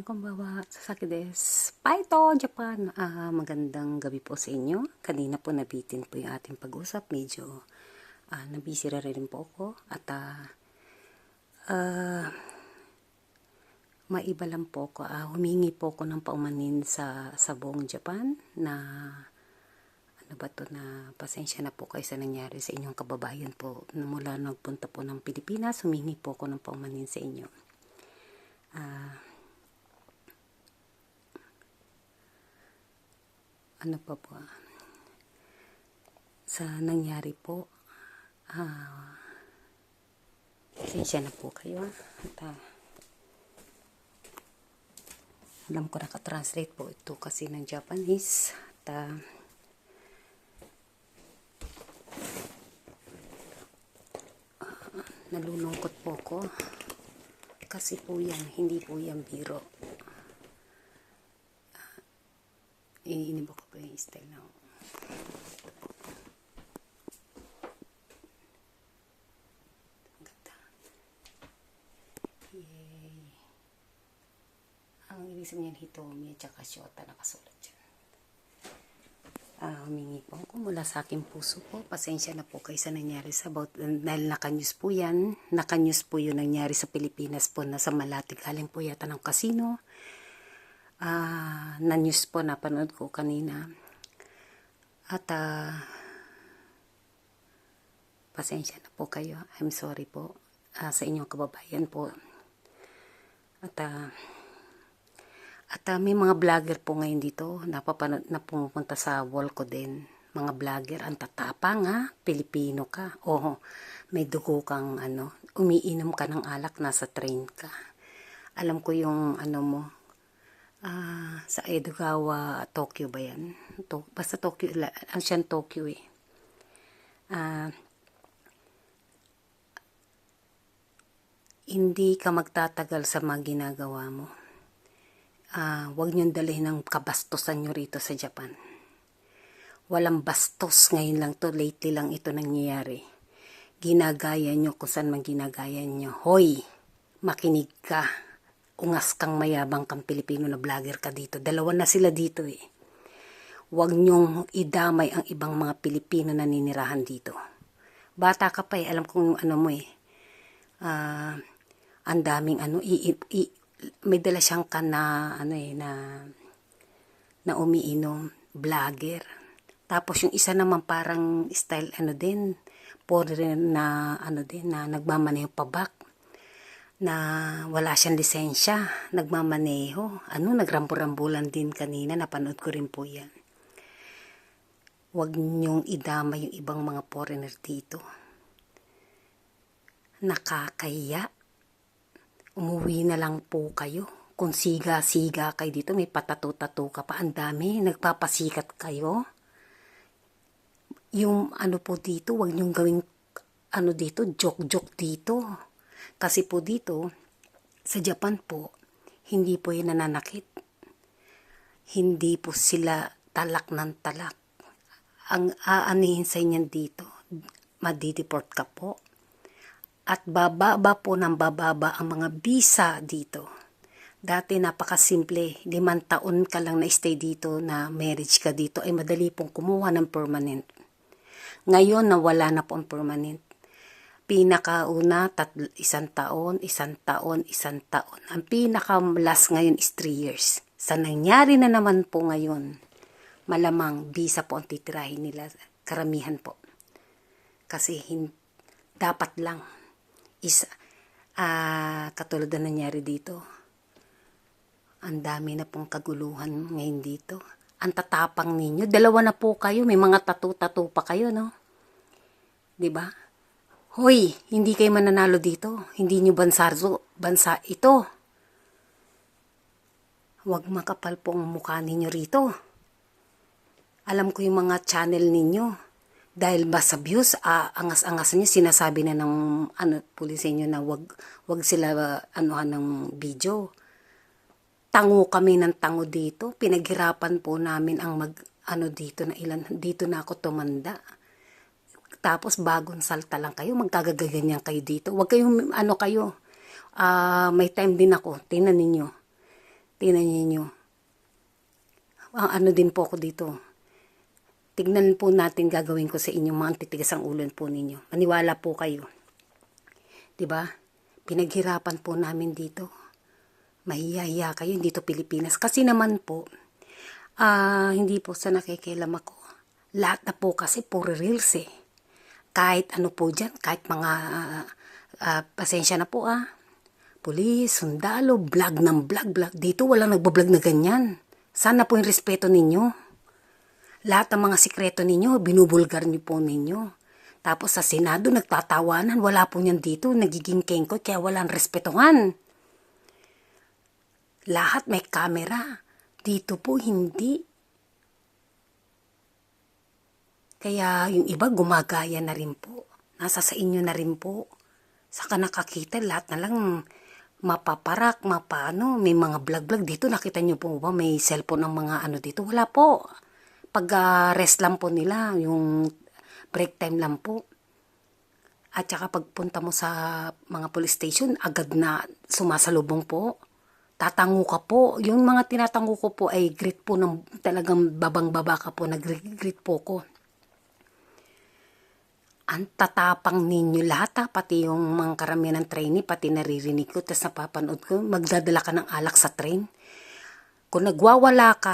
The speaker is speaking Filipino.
Konbanwa, Sasaki desu. Paito, Japan. Magandang gabi po sa inyo. Kanina po nabitin po yung ating pag-usap. Medyo nabisi rin po ako. At maiba lang po ako. Humingi po ako ng paumanin sa buong Japan na ano ba to, na pasensya na po kayo sa nangyari sa inyong kababayan po. Mula nagpunta po ng Pilipinas, humingi po ako ng paumanin sa inyo. Ano pa po, sa nangyari po, pasensya na po kayo. At alam ko nakatranslate po ito kasi ng Japanese. At nalulungkot po ko kasi po yan, hindi po yan biro. Inibo ko po yung style na ang ganda. Yay. Ang ibig sabihin Hitomi at saka Shota nakasulat dyan. Humingi po ako mula sa aking puso po. Pasensya na po kayo sa nangyari sa dahil naka-news po yan. Naka-news po yung nangyari sa Pilipinas po na sa Malate. Galing po yata ng casino. Na-news po, napanood ko kanina. At pasensya na po kayo. I'm sorry po sa inyong kababayan po. At may mga vlogger po ngayon dito napapanood na pumupunta sa wall ko din. Mga vlogger, ang tatapang Pilipino ka. May dugo kang umiinom ka ng alak, nasa train ka. Alam ko yung mo, sa Edogawa, Tokyo ba yan? Basta Tokyo, ang siyang Tokyo eh. Hindi ka magtatagal sa mga ginagawa mo. Huwag niyong dalhin ng kabastusan nyo rito sa Japan. Walang bastos, ngayon lang to, lately lang ito nangyayari. Ginagaya nyo kung saan man ginagaya nyo. Hoy, makinig ka. Ungas kang mayabang kang Pilipino na vlogger ka dito. Dalawa na sila dito eh. Huwag nyong idamay ang ibang mga Pilipino na ninirahan dito. Bata ka pa eh. Alam kong mo eh. Ang daming may dala siyang na umiinom. Vlogger. Tapos yung isa naman parang style din. Foreigner na na nagmamaneho pabak. Na wala siyang lisensya, nagmamaneho. Nagrambulan din kanina, napanood ko rin po yan. Huwag niyong idama yung ibang mga foreigner dito. Nakakahiya. Umuwi na lang po kayo. Kung siga-siga kayo dito, may patato-tato ka pa, ang dami, nagpapasikat kayo. Yung po dito, huwag niyong gawing dito, joke-joke dito. Kasi po dito, sa Japan po, hindi po yan nananakit. Hindi po sila talak ng talak. Ang aanihin sa inyo dito, madideport ka po. At bababa po ng bababa ang mga visa dito. Dati napakasimple, 5 taon ka lang na stay dito, na marriage ka dito, ay madali pong kumuha ng permanent. Ngayon, nawala na po ang permanent. Pinakauna, 1 taon. Ang pinaka-last ngayon is 3 years. Sa nangyari na naman po ngayon, malamang visa po ang titirahin nila, karamihan po. Kasi dapat lang katulad na nangyari dito. Ang dami na pong kaguluhan ngayon dito. Ang tatapang ninyo, 2 na po kayo, may mga tattoo pa kayo, no? 'Di ba? Hoy, hindi kayo mananalo dito. Hindi nyo bansa ito. Huwag makapal po ang mukha ninyo rito. Alam ko yung mga channel ninyo. Dahil ba sa views, angas-angas nyo, sinasabi na ng pulis nyo na wag sila ng video. Tango kami ng tango dito. Pinaghirapan po namin ang dito na dito na ako tumanda. Tapos bagong salta lang kayo, magkagaganyan kayo dito. Huwag kayong may time din ako, tingnan ninyo. Tingnan niyo. Ano din po ako dito. Tignan po natin gagawin ko sa inyo, mga titigas ang ulo po ninyo. Maniwala po kayo. 'Di ba? Pinaghirapan po namin dito. Mahihiya kayo dito Pilipinas. Kasi naman po, hindi po sa nakikialam ako. Lahat na po kasi puro reels eh. Kahit ano po dyan, kahit mga, pasensya na po pulis, sundalo, vlog ng vlog. Dito walang nagbablog na ganyan. Sana po yung respeto ninyo. Lahat ng mga sikreto ninyo, binubulgar niyo po ninyo. Tapos sa Senado, nagtatawanan, wala po niyan dito, nagiging kengkot, kaya walang respetuhan. Lahat may camera. Dito po hindi. Kaya yung iba gumagaya na rin po. Nasa sa inyo na rin po. Saka nakakita, lahat na lang mapaparak, mapano, may mga vlog dito. Nakita nyo po ba may cellphone ng mga ano dito? Wala po. Pag rest lang po nila, yung break time lang po. At saka pagpunta mo sa mga police station, agad na sumasalubong po. Tatango ka po. Yung mga tinatango ko po ay greet po ng talagang babang-baba ka po. Nag-greet po ko. Ang tatapang ninyo lahat pati yung mga karamihan ng trainee, pati naririnig ko, tapos napapanood ko, magdadala ka ng alak sa train. Kung nagwawala ka,